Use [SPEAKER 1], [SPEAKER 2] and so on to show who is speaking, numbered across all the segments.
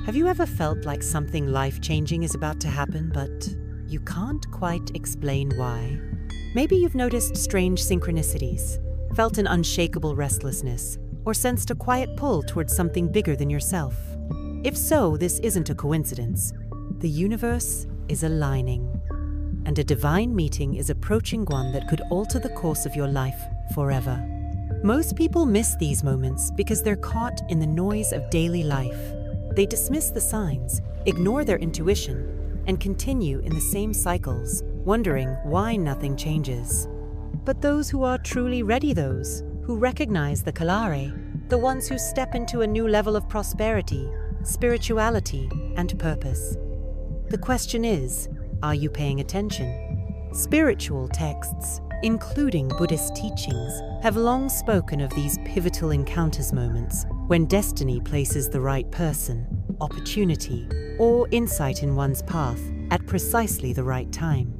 [SPEAKER 1] Have you ever felt like something life-changing is about to happen, but you can't quite explain why? Maybe you've noticed strange synchronicities, felt an unshakable restlessness, or sensed a quiet pull towards something bigger than yourself. If so, this isn't a coincidence. The universe is aligning, and a divine meeting is approaching, one that could alter the course of your life forever. Most people miss these moments because they're caught in the noise of daily life. They dismiss the signs, ignore their intuition, and continue in the same cycles, wondering why nothing changes. But those who are truly ready, those who recognize the Kalare, the ones who step into a new level of prosperity, spirituality, and purpose. The question is, are you paying attention? Spiritual texts, including Buddhist teachings, have long spoken of these pivotal encounters, moments when destiny places the right person, opportunity, or insight in one's path at precisely the right time.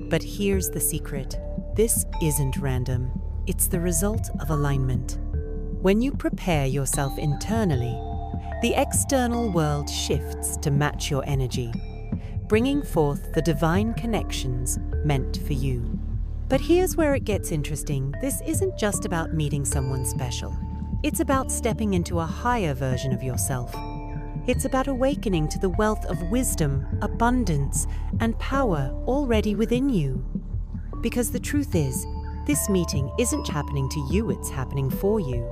[SPEAKER 1] But here's the secret. This isn't random. It's the result of alignment. When you prepare yourself internally, the external world shifts to match your energy, bringing forth the divine connections meant for you. But here's where it gets interesting. This isn't just about meeting someone special. It's about stepping into a higher version of yourself. It's about awakening to the wealth of wisdom, abundance, and power already within you. Because the truth is, this meeting isn't happening to you, it's happening for you.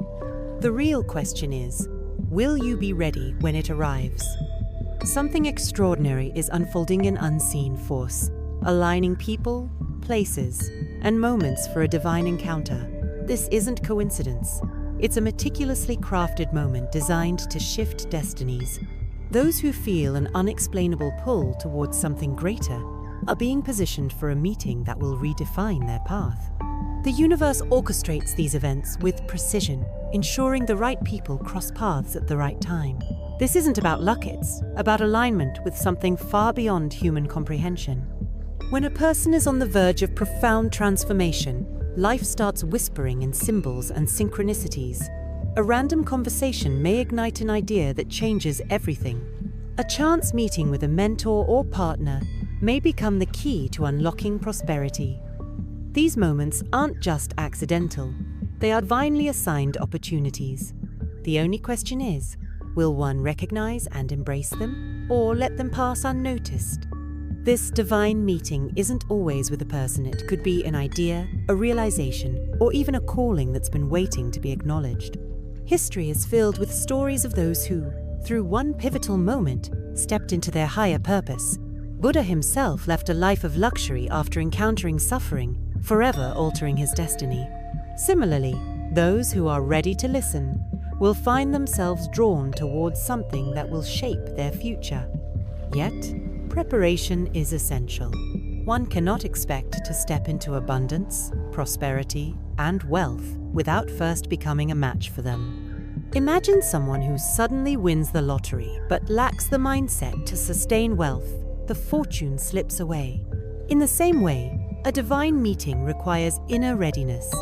[SPEAKER 1] The real question is, will you be ready when it arrives? Something extraordinary is unfolding in unseen force, aligning people, places, and moments for a divine encounter. This isn't coincidence. It's a meticulously crafted moment designed to shift destinies. Those who feel an unexplainable pull towards something greater are being positioned for a meeting that will redefine their path. The universe orchestrates these events with precision, ensuring the right people cross paths at the right time. This isn't about luck, it's about alignment with something far beyond human comprehension. When a person is on the verge of profound transformation, life starts whispering in symbols and synchronicities. A random conversation may ignite an idea that changes everything. A chance meeting with a mentor or partner may become the key to unlocking prosperity. These moments aren't just accidental. They are divinely assigned opportunities. The only question is, will one recognize and embrace them, or let them pass unnoticed? This divine meeting isn't always with a person. It could be an idea, a realization, or even a calling that's been waiting to be acknowledged. History is filled with stories of those who, through one pivotal moment, stepped into their higher purpose. Buddha himself left a life of luxury after encountering suffering, forever altering his destiny. Similarly, those who are ready to listen will find themselves drawn towards something that will shape their future. Yet, preparation is essential. One cannot expect to step into abundance, prosperity, and wealth without first becoming a match for them. Imagine someone who suddenly wins the lottery but lacks the mindset to sustain wealth. The fortune slips away. In the same way, a divine meeting requires inner readiness.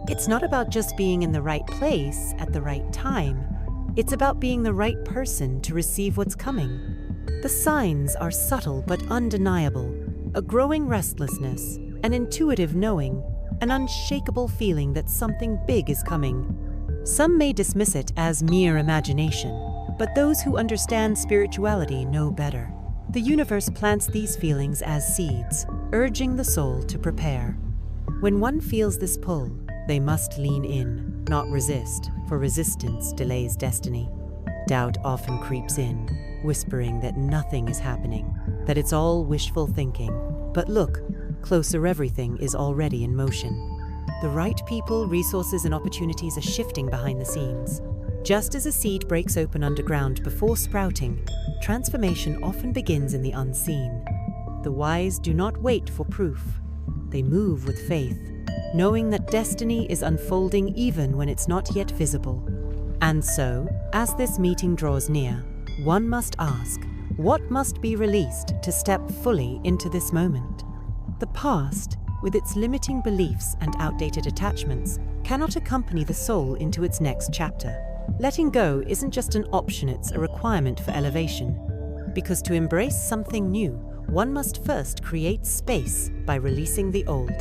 [SPEAKER 1] It's not about just being in the right place at the right time. It's about being the right person to receive what's coming. The signs are subtle but undeniable. A growing restlessness, an intuitive knowing, an unshakable feeling that something big is coming. Some may dismiss it as mere imagination, but those who understand spirituality know better. The universe plants these feelings as seeds, urging the soul to prepare. When one feels this pull, they must lean in, not resist, for resistance delays destiny. Doubt often creeps in, whispering that nothing is happening, that it's all wishful thinking. But look, closer, everything is already in motion. The right people, resources, and opportunities are shifting behind the scenes. Just as a seed breaks open underground before sprouting, transformation often begins in the unseen. The wise do not wait for proof. They move with faith, knowing that destiny is unfolding even when it's not yet visible. And so, as this meeting draws near, one must ask, what must be released to step fully into this moment? The past, with its limiting beliefs and outdated attachments, cannot accompany the soul into its next chapter. Letting go isn't just an option, it's a requirement for elevation. Because to embrace something new, one must first create space by releasing the old.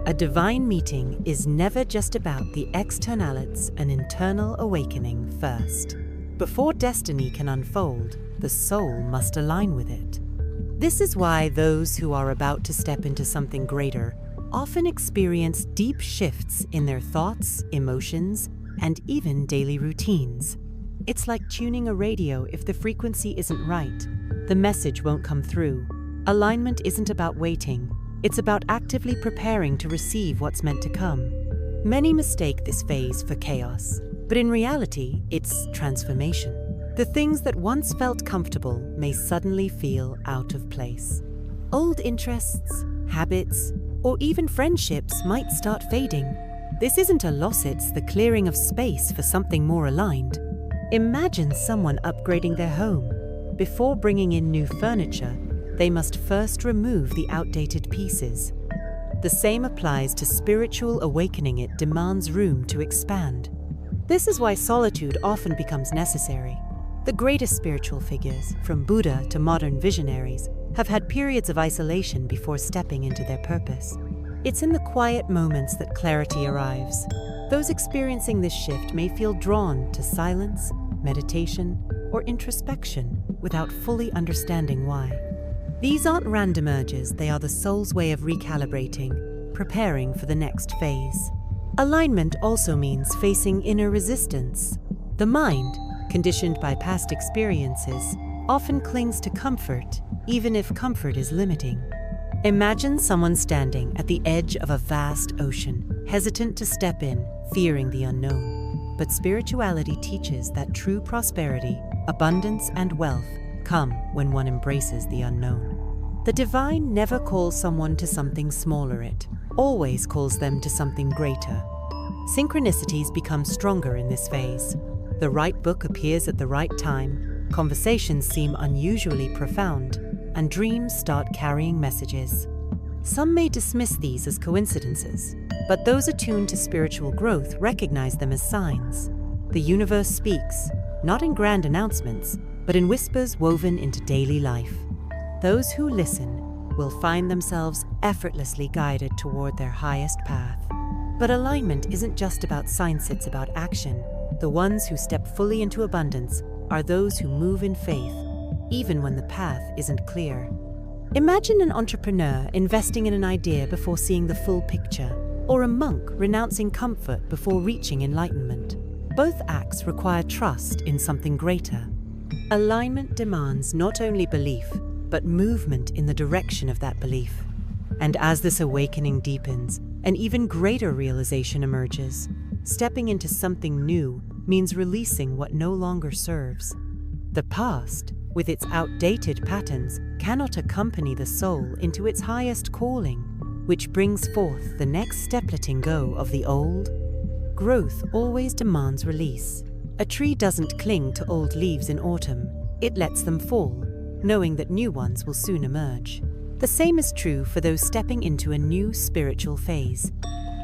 [SPEAKER 1] A divine meeting is never just about the externalities, an internal awakening first. Before destiny can unfold, the soul must align with it. This is why those who are about to step into something greater often experience deep shifts in their thoughts, emotions, and even daily routines. It's like tuning a radio. If the frequency isn't right, the message won't come through. Alignment isn't about waiting. It's about actively preparing to receive what's meant to come. Many mistake this phase for chaos, but in reality, it's transformation. The things that once felt comfortable may suddenly feel out of place. Old interests, habits, or even friendships might start fading. This isn't a loss, it's the clearing of space for something more aligned. Imagine someone upgrading their home. Before bringing in new furniture, they must first remove the outdated pieces. The same applies to spiritual awakening. It demands room to expand. This is why solitude often becomes necessary. The greatest spiritual figures, from Buddha to modern visionaries, have had periods of isolation before stepping into their purpose. It's in the quiet moments that clarity arrives. Those experiencing this shift may feel drawn to silence, meditation, or introspection without fully understanding why. These aren't random urges, they are the soul's way of recalibrating, preparing for the next phase. Alignment also means facing inner resistance. The mind, conditioned by past experiences, often clings to comfort, even if comfort is limiting. Imagine someone standing at the edge of a vast ocean, hesitant to step in, fearing the unknown. But spirituality teaches that true prosperity, abundance, and wealth come when one embraces the unknown. The divine never calls someone to something smaller, it always calls them to something greater. Synchronicities become stronger in this phase. The right book appears at the right time, conversations seem unusually profound, and dreams start carrying messages. Some may dismiss these as coincidences, but those attuned to spiritual growth recognize them as signs. The universe speaks, not in grand announcements, but in whispers woven into daily life. Those who listen will find themselves effortlessly guided toward their highest path. But alignment isn't just about signs, it's about action. The ones who step fully into abundance are those who move in faith, even when the path isn't clear. Imagine an entrepreneur investing in an idea before seeing the full picture, or a monk renouncing comfort before reaching enlightenment. Both acts require trust in something greater. Alignment demands not only belief, but movement in the direction of that belief. And as this awakening deepens, an even greater realization emerges. Stepping into something new means releasing what no longer serves. The past, with its outdated patterns, cannot accompany the soul into its highest calling, which brings forth the next step. Letting go of the old. Growth always demands release. A tree doesn't cling to old leaves in autumn, it lets them fall, knowing that new ones will soon emerge. The same is true for those stepping into a new spiritual phase.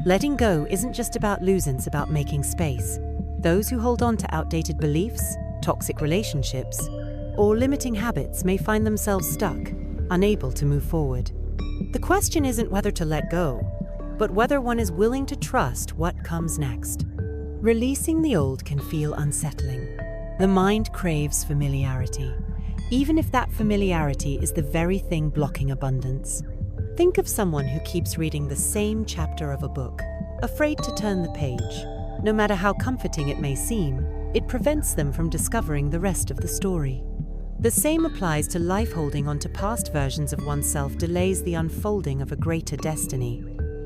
[SPEAKER 1] Letting go isn't just about losing, it's about making space. Those who hold on to outdated beliefs, toxic relationships, or limiting habits may find themselves stuck, unable to move forward. The question isn't whether to let go, but whether one is willing to trust what comes next. Releasing the old can feel unsettling. The mind craves familiarity, even if that familiarity is the very thing blocking abundance. Think of someone who keeps reading the same chapter of a book, afraid to turn the page. No matter how comforting it may seem, it prevents them from discovering the rest of the story. The same applies to life. Holding on to past versions of oneself delays the unfolding of a greater destiny.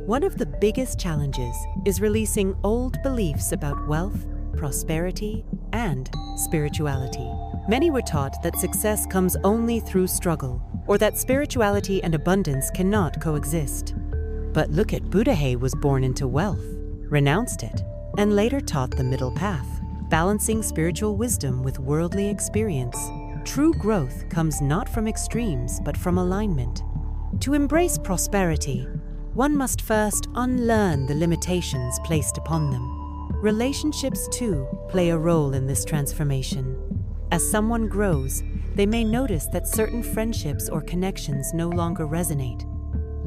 [SPEAKER 1] One of the biggest challenges is releasing old beliefs about wealth, prosperity, and spirituality. Many were taught that success comes only through struggle, or that spirituality and abundance cannot coexist. But look at Buddha. He was born into wealth, renounced it, and later taught the middle path, balancing spiritual wisdom with worldly experience. True growth comes not from extremes, but from alignment. To embrace prosperity, one must first unlearn the limitations placed upon them. Relationships, too, play a role in this transformation. As someone grows, they may notice that certain friendships or connections no longer resonate.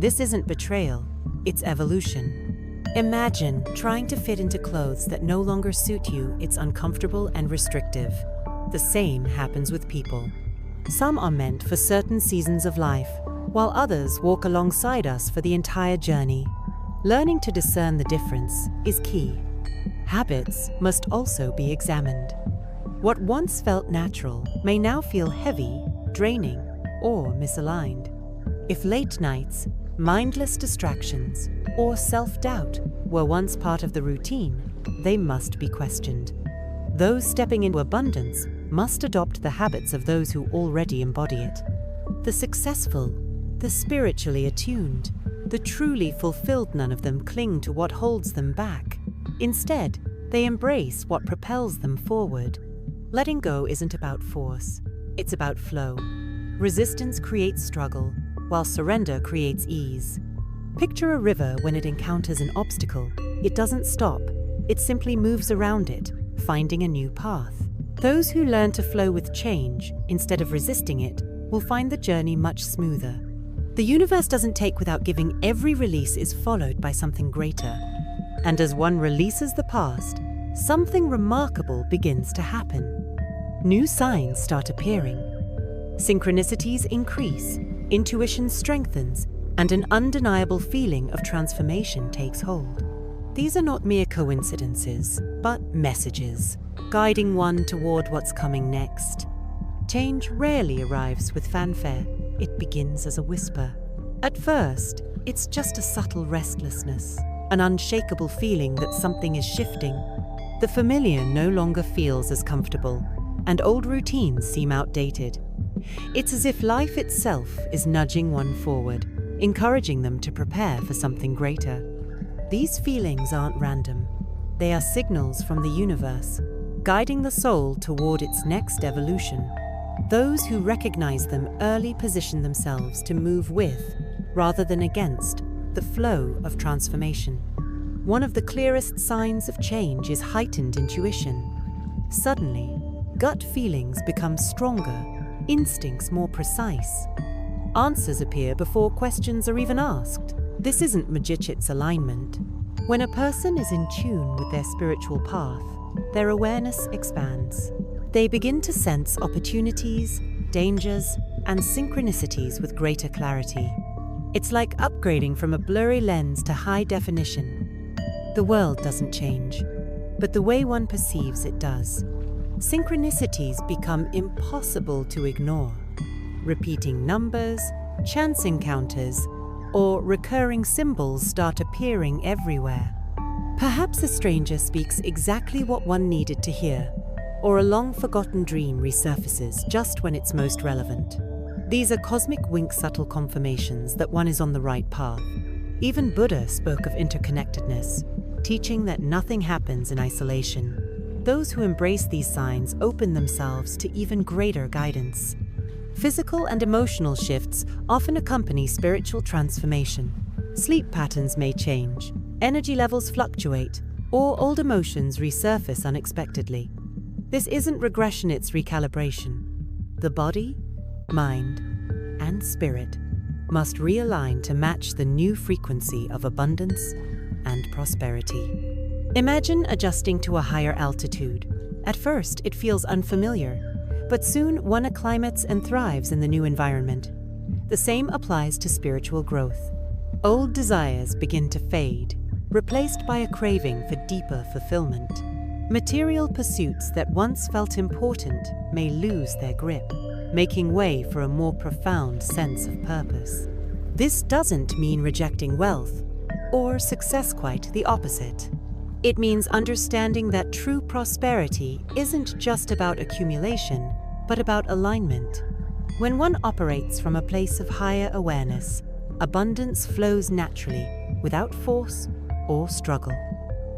[SPEAKER 1] This isn't betrayal, it's evolution. Imagine trying to fit into clothes that no longer suit you. It's uncomfortable and restrictive. The same happens with people. Some are meant for certain seasons of life, while others walk alongside us for the entire journey. Learning to discern the difference is key. Habits must also be examined. What once felt natural may now feel heavy, draining, or misaligned. If late nights, mindless distractions, or self-doubt were once part of the routine, they must be questioned. Those stepping into abundance must adopt the habits of those who already embody it. The successful, the spiritually attuned, the truly fulfilled, none of them cling to what holds them back. Instead, they embrace what propels them forward. Letting go isn't about force, it's about flow. Resistance creates struggle, while surrender creates ease. Picture a river when it encounters an obstacle. It doesn't stop, it simply moves around it, finding a new path. Those who learn to flow with change, instead of resisting it, will find the journey much smoother. The universe doesn't take without giving. Every release is followed by something greater. And as one releases the past, something remarkable begins to happen. New signs start appearing. Synchronicities increase, intuition strengthens, and an undeniable feeling of transformation takes hold. These are not mere coincidences, but messages, guiding one toward what's coming next. Change rarely arrives with fanfare. It begins as a whisper. At first, it's just a subtle restlessness, an unshakable feeling that something is shifting. The familiar no longer feels as comfortable, and old routines seem outdated. It's as if life itself is nudging one forward, encouraging them to prepare for something greater. These feelings aren't random. They are signals from the universe, guiding the soul toward its next evolution. Those who recognize them early position themselves to move with, rather than against, the flow of transformation. One of the clearest signs of change is heightened intuition. Suddenly, gut feelings become stronger, instincts more precise. Answers appear before questions are even asked. This isn't Majicit's alignment. When a person is in tune with their spiritual path, their awareness expands. They begin to sense opportunities, dangers, and synchronicities with greater clarity. It's like upgrading from a blurry lens to high definition. The world doesn't change, but the way one perceives it does. Synchronicities become impossible to ignore. Repeating numbers, chance encounters, or recurring symbols start appearing everywhere. Perhaps a stranger speaks exactly what one needed to hear, or a long-forgotten dream resurfaces just when it's most relevant. These are cosmic wink, subtle confirmations that one is on the right path. Even Buddha spoke of interconnectedness, teaching that nothing happens in isolation. Those who embrace these signs open themselves to even greater guidance. Physical and emotional shifts often accompany spiritual transformation. Sleep patterns may change, energy levels fluctuate, or old emotions resurface unexpectedly. This isn't regression, it's recalibration. The body, mind, and spirit must realign to match the new frequency of abundance and prosperity. Imagine adjusting to a higher altitude. At first, it feels unfamiliar, but soon one acclimates and thrives in the new environment. The same applies to spiritual growth. Old desires begin to fade, replaced by a craving for deeper fulfillment. Material pursuits that once felt important may lose their grip, making way for a more profound sense of purpose. This doesn't mean rejecting wealth or success, quite the opposite. It means understanding that true prosperity isn't just about accumulation, but about alignment. When one operates from a place of higher awareness, abundance flows naturally, without force or struggle.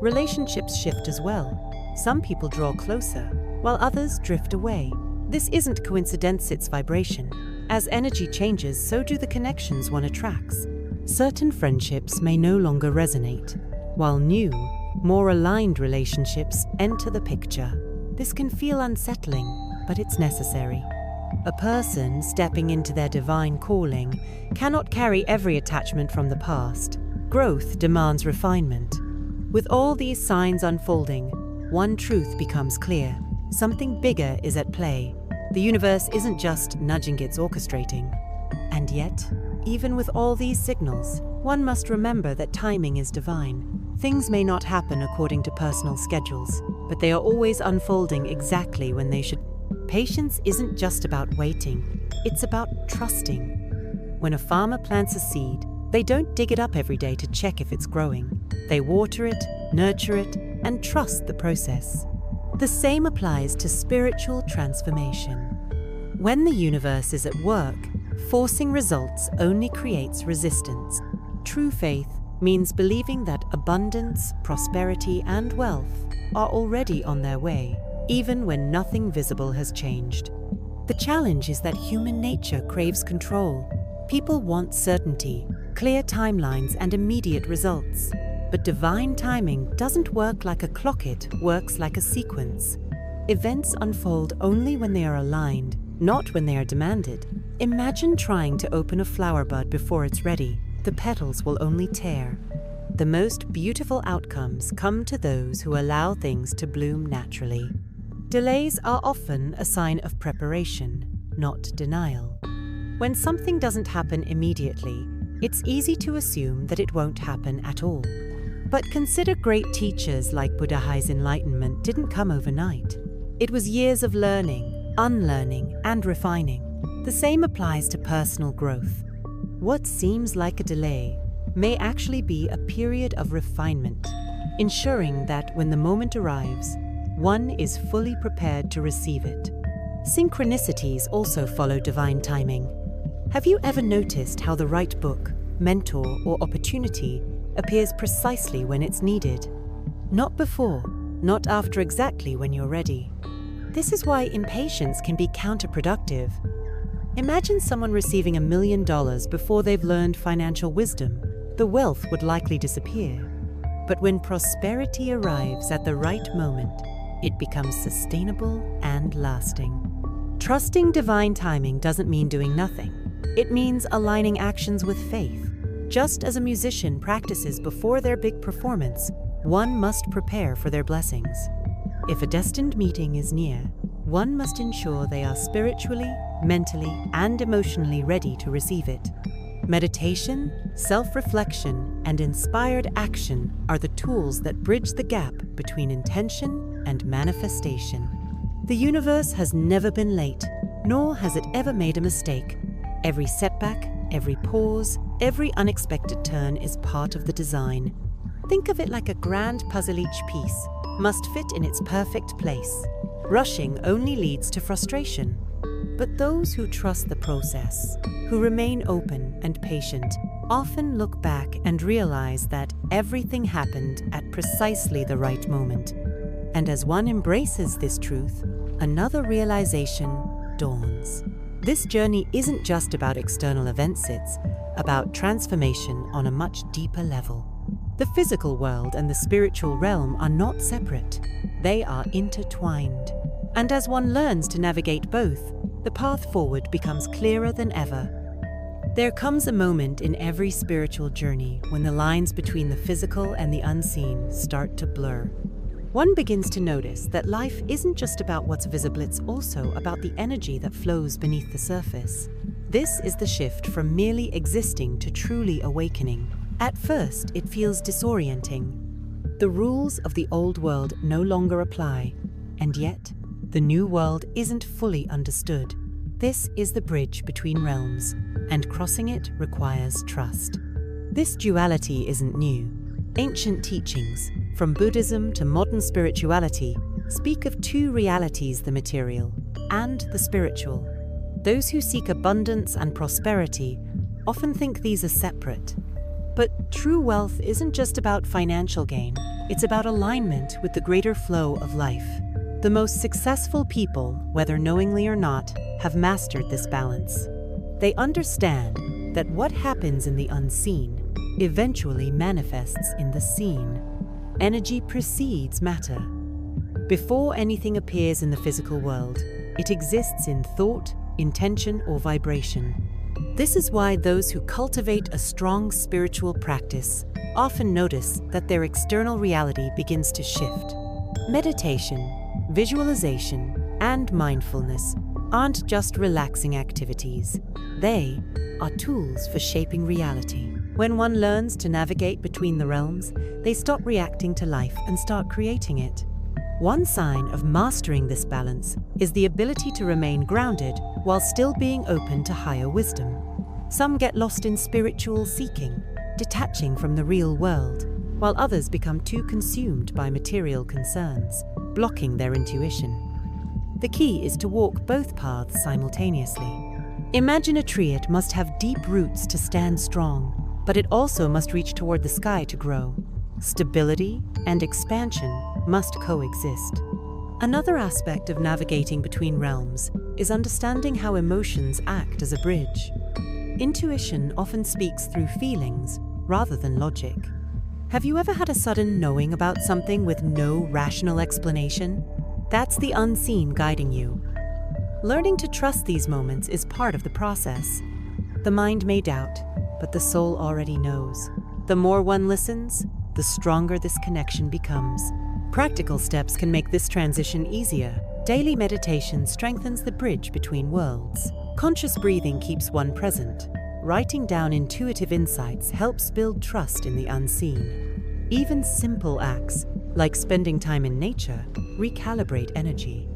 [SPEAKER 1] Relationships shift as well. Some people draw closer, while others drift away. This isn't coincidence, it's vibration. As energy changes, so do the connections one attracts. Certain friendships may no longer resonate, while new, more aligned relationships enter the picture. This can feel unsettling, but it's necessary. A person stepping into their divine calling cannot carry every attachment from the past. Growth demands refinement. With all these signs unfolding, one truth becomes clear. Something bigger is at play. The universe isn't just nudging, it's orchestrating. And yet, even with all these signals, one must remember that timing is divine. Things may not happen according to personal schedules, but they are always unfolding exactly when they should. Patience isn't just about waiting, it's about trusting. When a farmer plants a seed, they don't dig it up every day to check if it's growing. They water it, nurture it, and trust the process. The same applies to spiritual transformation. When the universe is at work, forcing results only creates resistance. True faith means believing that abundance, prosperity, and wealth are already on their way, even when nothing visible has changed. The challenge is that human nature craves control. People want certainty, clear timelines, and immediate results. But divine timing doesn't work like a clock, it works like a sequence. Events unfold only when they are aligned, not when they are demanded. Imagine trying to open a flower bud before it's ready. The petals will only tear. The most beautiful outcomes come to those who allow things to bloom naturally. Delays are often a sign of preparation, not denial. When something doesn't happen immediately, it's easy to assume that it won't happen at all. But consider great teachers like Buddha's enlightenment didn't come overnight. It was years of learning, unlearning, and refining. The same applies to personal growth. What seems like a delay may actually be a period of refinement, ensuring that when the moment arrives, one is fully prepared to receive it. Synchronicities also follow divine timing. Have you ever noticed how the right book, mentor, or opportunity appears precisely when it's needed? Not before, not after exactly when you're ready. This is why impatience can be counterproductive. Imagine someone receiving $1 million before they've learned financial wisdom. The wealth would likely disappear. But when prosperity arrives at the right moment, it becomes sustainable and lasting. Trusting divine timing doesn't mean doing nothing. It means aligning actions with faith. Just as a musician practices before their big performance, one must prepare for their blessings. If a destined meeting is near, one must ensure they are spiritually, mentally, and emotionally ready to receive it. Meditation, self-reflection, and inspired action are the tools that bridge the gap between intention and manifestation. The universe has never been late, nor has it ever made a mistake. Every setback, every pause, every unexpected turn is part of the design. Think of it like a grand puzzle. Each piece must fit in its perfect place. Rushing only leads to frustration. But those who trust the process, who remain open and patient, often look back and realize that everything happened at precisely the right moment. And as one embraces this truth, another realization dawns. This journey isn't just about external events, it's about transformation on a much deeper level. The physical world and the spiritual realm are not separate. They are intertwined. And as one learns to navigate both, the path forward becomes clearer than ever. There comes a moment in every spiritual journey when the lines between the physical and the unseen start to blur. One begins to notice that life isn't just about what's visible, it's also about the energy that flows beneath the surface. This is the shift from merely existing to truly awakening. At first, it feels disorienting. The rules of the old world no longer apply, and yet, the new world isn't fully understood. This is the bridge between realms, and crossing it requires trust. This duality isn't new. Ancient teachings, from Buddhism to modern spirituality, speak of two realities: the material and the spiritual. Those who seek abundance and prosperity often think these are separate. But true wealth isn't just about financial gain, it's about alignment with the greater flow of life. The most successful people, whether knowingly or not, have mastered this balance. They understand that what happens in the unseen eventually manifests in the seen. energy precedes matter. Before anything appears in the physical world, it exists in thought, intention, or vibration. This is why those who cultivate a strong spiritual practice often notice that their external reality begins to shift. Meditation, visualization, and mindfulness aren't just relaxing activities. They are tools for shaping reality. When one learns to navigate between the realms, they stop reacting to life and start creating it. One sign of mastering this balance is the ability to remain grounded while still being open to higher wisdom. Some get lost in spiritual seeking, detaching from the real world, while others become too consumed by material concerns, blocking their intuition. The key is to walk both paths simultaneously. Imagine a tree. It must have deep roots to stand strong, but it also must reach toward the sky to grow. Stability and expansion must coexist. Another aspect of navigating between realms is understanding how emotions act as a bridge. Intuition often speaks through feelings rather than logic. Have you ever had a sudden knowing about something with no rational explanation? That's the unseen guiding you. Learning to trust these moments is part of the process. The mind may doubt, but the soul already knows. The more one listens, the stronger this connection becomes. Practical steps can make this transition easier. Daily meditation strengthens the bridge between worlds. Conscious breathing keeps one present. Writing down intuitive insights helps build trust in the unseen. Even simple acts, like spending time in nature, recalibrate energy.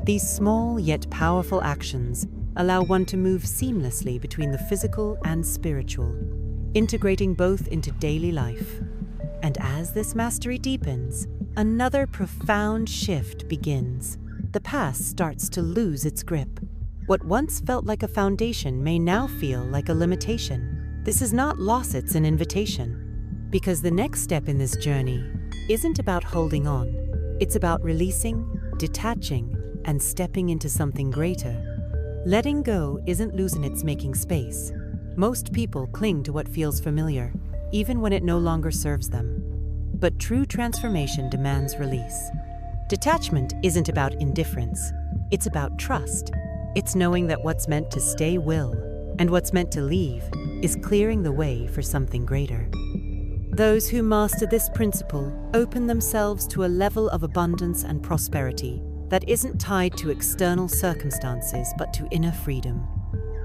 [SPEAKER 1] These small yet powerful actions allow one to move seamlessly between the physical and spiritual, integrating both into daily life. And as this mastery deepens, another profound shift begins. The past starts to lose its grip. What once felt like a foundation may now feel like a limitation. This is not loss, it's an invitation. Because the next step in this journey isn't about holding on. It's about releasing, detaching, and stepping into something greater. Letting go isn't losing, it's making space. Most people cling to what feels familiar, even when it no longer serves them. But true transformation demands release. Detachment isn't about indifference. It's about trust. It's knowing that what's meant to stay will, and what's meant to leave is clearing the way for something greater. Those who master this principle open themselves to a level of abundance and prosperity that isn't tied to external circumstances but to inner freedom.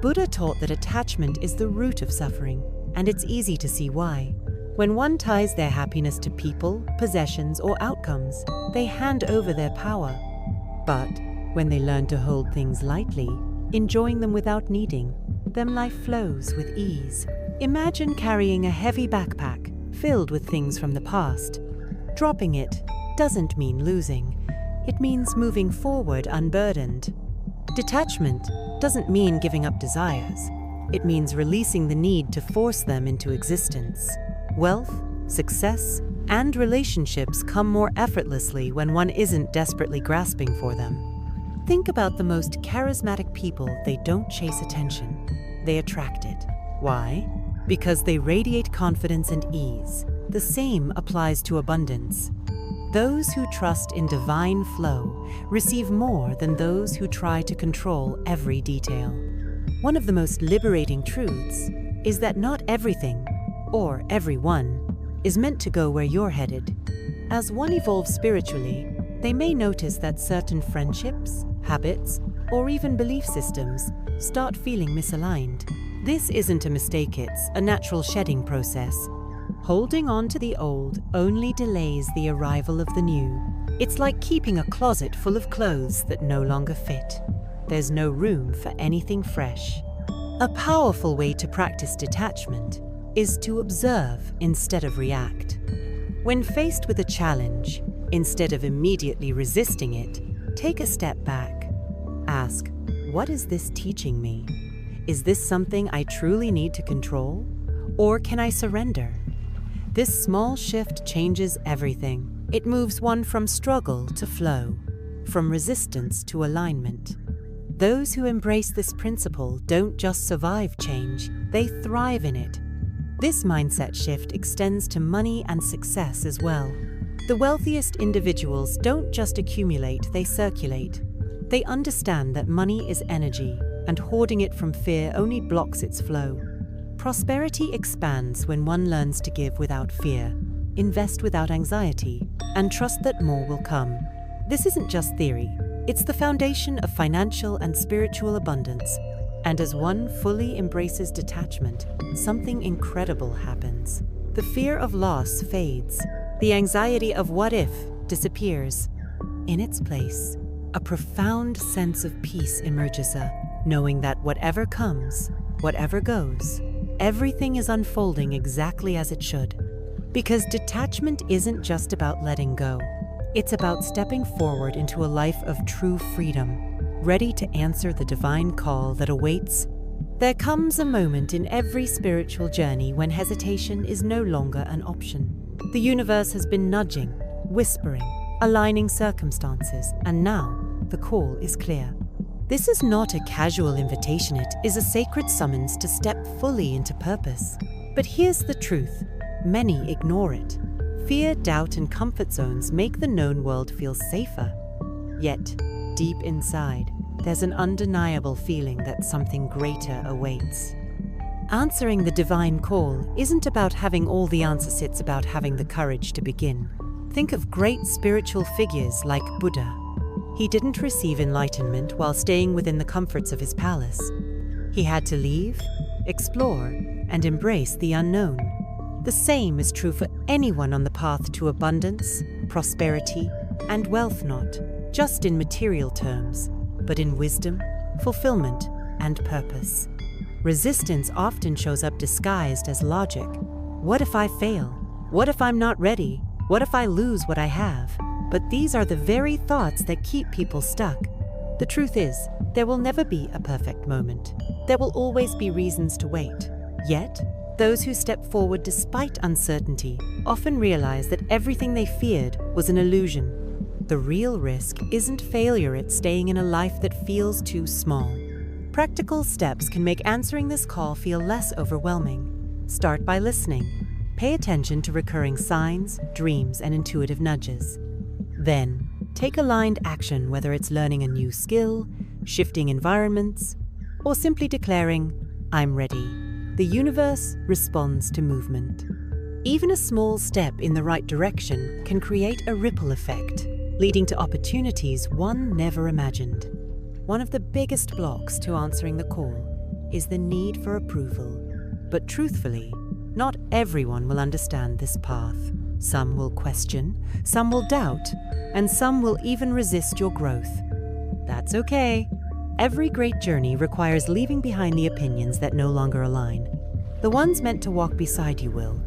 [SPEAKER 1] Buddha taught that attachment is the root of suffering, and it's easy to see why. When one ties their happiness to people, possessions, or outcomes, they hand over their power. But when they learn to hold things lightly, enjoying them without needing them, life flows with ease. Imagine carrying a heavy backpack filled with things from the past. Dropping it doesn't mean losing. It means moving forward unburdened. Detachment doesn't mean giving up desires. It means releasing the need to force them into existence. Wealth, success, and relationships come more effortlessly when one isn't desperately grasping for them. Think about the most charismatic people. They don't chase attention. They attract it. Why? Because they radiate confidence and ease. The same applies to abundance. Those who trust in divine flow receive more than those who try to control every detail. One of the most liberating truths is that not everything, or everyone, is meant to go where you're headed. As one evolves spiritually, they may notice that certain friendships, habits, or even belief systems start feeling misaligned. This isn't a mistake, it's a natural shedding process. Holding on to the old only delays the arrival of the new. It's like keeping a closet full of clothes that no longer fit. There's no room for anything fresh. A powerful way to practice detachment is to observe instead of react. When faced with a challenge, instead of immediately resisting it, take a step back. Ask, what is this teaching me? Is this something I truly need to control? Or can I surrender? This small shift changes everything. It moves one from struggle to flow, from resistance to alignment. Those who embrace this principle don't just survive change, they thrive in it. This mindset shift extends to money and success as well. The wealthiest individuals don't just accumulate, they circulate. They understand that money is energy, and hoarding it from fear only blocks its flow. Prosperity expands when one learns to give without fear, invest without anxiety, and trust that more will come. This isn't just theory, it's the foundation of financial and spiritual abundance. And as one fully embraces detachment, something incredible happens. The fear of loss fades. The anxiety of what if disappears. In its place, a profound sense of peace emerges, knowing that whatever comes, whatever goes, everything is unfolding exactly as it should. Because detachment isn't just about letting go. It's about stepping forward into a life of true freedom, ready to answer the divine call that awaits. There comes a moment in every spiritual journey when hesitation is no longer an option. The universe has been nudging, whispering, aligning circumstances, and now the call is clear. This is not a casual invitation, it is a sacred summons to step fully into purpose. But here's the truth. Many ignore it. Fear, doubt, and comfort zones make the known world feel safer. Yet, deep inside, there's an undeniable feeling that something greater awaits. Answering the divine call isn't about having all the answers, it's about having the courage to begin. Think of great spiritual figures like Buddha. He didn't receive enlightenment while staying within the comforts of his palace. He had to leave, explore, and embrace the unknown. The same is true for anyone on the path to abundance, prosperity, and wealth, not just in material terms, but in wisdom, fulfillment, and purpose. Resistance often shows up disguised as logic. What if I fail? What if I'm not ready? What if I lose what I have? But these are the very thoughts that keep people stuck. The truth is, there will never be a perfect moment. There will always be reasons to wait. Yet, those who step forward despite uncertainty often realize that everything they feared was an illusion. The real risk isn't failure, it's staying in a life that feels too small. Practical steps can make answering this call feel less overwhelming. Start by listening. Pay attention to recurring signs, dreams, and intuitive nudges. Then, take aligned action, whether it's learning a new skill, shifting environments, or simply declaring, "I'm ready." The universe responds to movement. Even a small step in the right direction can create a ripple effect, leading to opportunities one never imagined. One of the biggest blocks to answering the call is the need for approval. But truthfully, not everyone will understand this path. Some will question, some will doubt, and some will even resist your growth. That's okay. Every great journey requires leaving behind the opinions that no longer align. The ones meant to walk beside you will,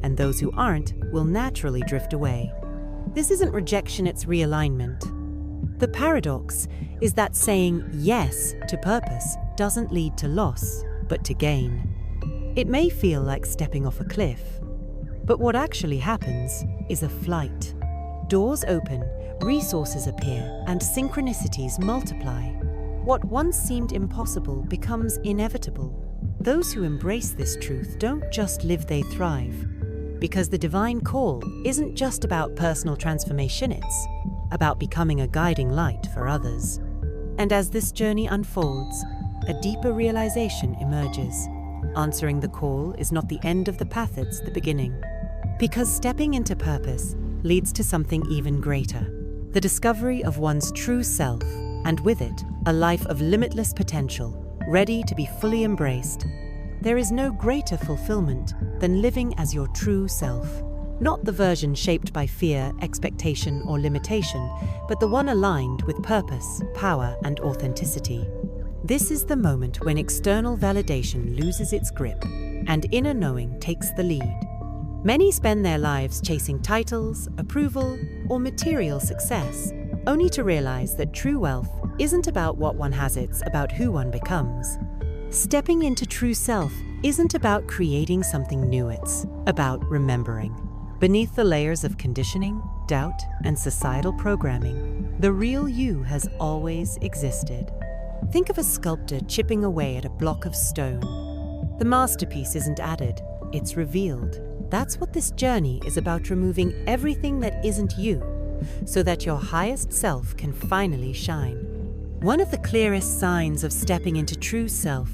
[SPEAKER 1] and those who aren't will naturally drift away. This isn't rejection, it's realignment. The paradox is that saying yes to purpose doesn't lead to loss, but to gain. It may feel like stepping off a cliff, but what actually happens is a flight. Doors open, resources appear, and synchronicities multiply. What once seemed impossible becomes inevitable. Those who embrace this truth don't just live, they thrive. Because the divine call isn't just about personal transformation, it's about becoming a guiding light for others. And as this journey unfolds, a deeper realization emerges. Answering the call is not the end of the path, it's the beginning. Because stepping into purpose leads to something even greater, the discovery of one's true self, and with it, a life of limitless potential, ready to be fully embraced. There is no greater fulfillment than living as your true self. Not the version shaped by fear, expectation, or limitation, but the one aligned with purpose, power, and authenticity. This is the moment when external validation loses its grip and inner knowing takes the lead. Many spend their lives chasing titles, approval, or material success, only to realize that true wealth isn't about what one has, it's about who one becomes. Stepping into true self isn't about creating something new, it's about remembering. Beneath the layers of conditioning, doubt, and societal programming, the real you has always existed. Think of a sculptor chipping away at a block of stone. The masterpiece isn't added, it's revealed. That's what this journey is about, removing everything that isn't you, so that your highest self can finally shine. One of the clearest signs of stepping into true self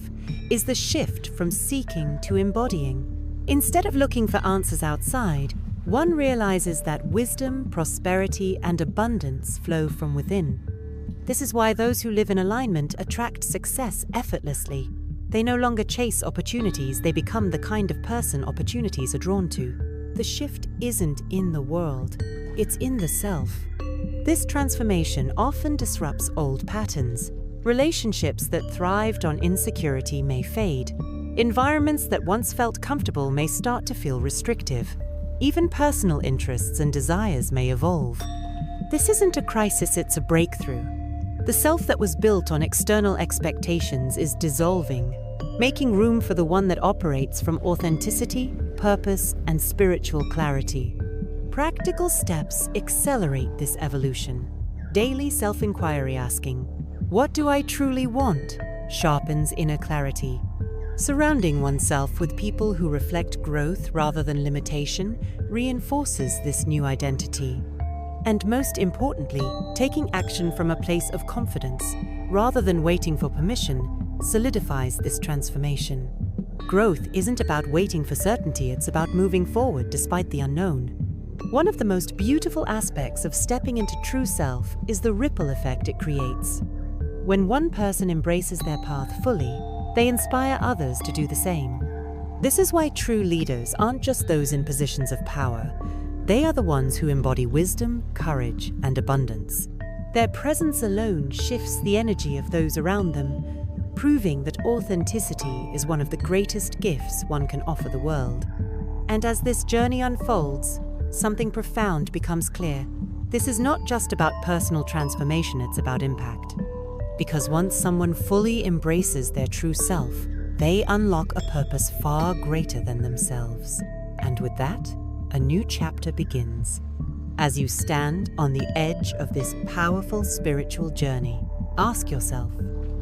[SPEAKER 1] is the shift from seeking to embodying. Instead of looking for answers outside, one realizes that wisdom, prosperity, and abundance flow from within. This is why those who live in alignment attract success effortlessly. They no longer chase opportunities, they become the kind of person opportunities are drawn to. The shift isn't in the world, it's in the self. This transformation often disrupts old patterns. Relationships that thrived on insecurity may fade. Environments that once felt comfortable may start to feel restrictive. Even personal interests and desires may evolve. This isn't a crisis, it's a breakthrough. The self that was built on external expectations is dissolving, making room for the one that operates from authenticity, purpose, and spiritual clarity. Practical steps accelerate this evolution. Daily self-inquiry asking, "What do I truly want?" sharpens inner clarity. Surrounding oneself with people who reflect growth rather than limitation reinforces this new identity. And most importantly, taking action from a place of confidence rather than waiting for permission solidifies this transformation. Growth isn't about waiting for certainty, it's about moving forward despite the unknown. One of the most beautiful aspects of stepping into true self is the ripple effect it creates. When one person embraces their path fully, they inspire others to do the same. This is why true leaders aren't just those in positions of power. They are the ones who embody wisdom, courage, and abundance. Their presence alone shifts the energy of those around them, proving that authenticity is one of the greatest gifts one can offer the world. And as this journey unfolds, something profound becomes clear. This is not just about personal transformation, it's about impact. Because once someone fully embraces their true self, they unlock a purpose far greater than themselves. And with that, a new chapter begins. As you stand on the edge of this powerful spiritual journey, ask yourself,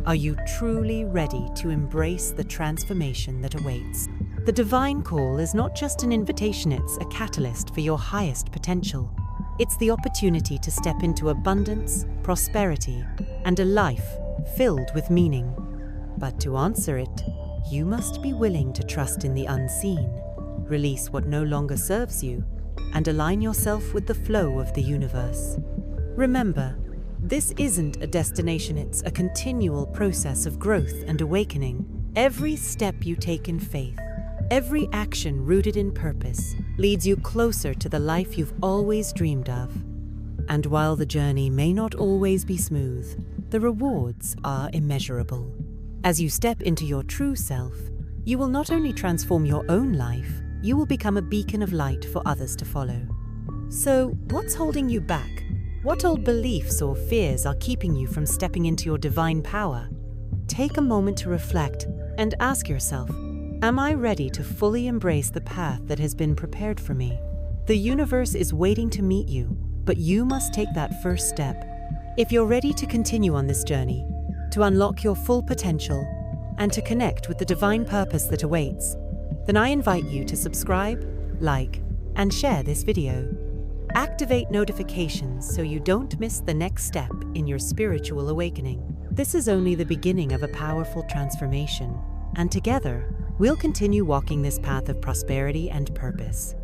[SPEAKER 1] are you truly ready to embrace the transformation that awaits? The divine call is not just an invitation, it's a catalyst for your highest potential. It's the opportunity to step into abundance, prosperity, and a life filled with meaning. But to answer it, you must be willing to trust in the unseen, release what no longer serves you, and align yourself with the flow of the universe. Remember, this isn't a destination, it's a continual process of growth and awakening. Every step you take in faith, every action rooted in purpose, leads you closer to the life you've always dreamed of. And while the journey may not always be smooth, the rewards are immeasurable. As you step into your true self, you will not only transform your own life, you will become a beacon of light for others to follow. So, what's holding you back? What old beliefs or fears are keeping you from stepping into your divine power? Take a moment to reflect and ask yourself, am I ready to fully embrace the path that has been prepared for me? The universe is waiting to meet you, but you must take that first step. If you're ready to continue on this journey, to unlock your full potential, and to connect with the divine purpose that awaits, then I invite you to subscribe, like, and share this video. Activate notifications so you don't miss the next step in your spiritual awakening. This is only the beginning of a powerful transformation, and together, we'll continue walking this path of prosperity and purpose.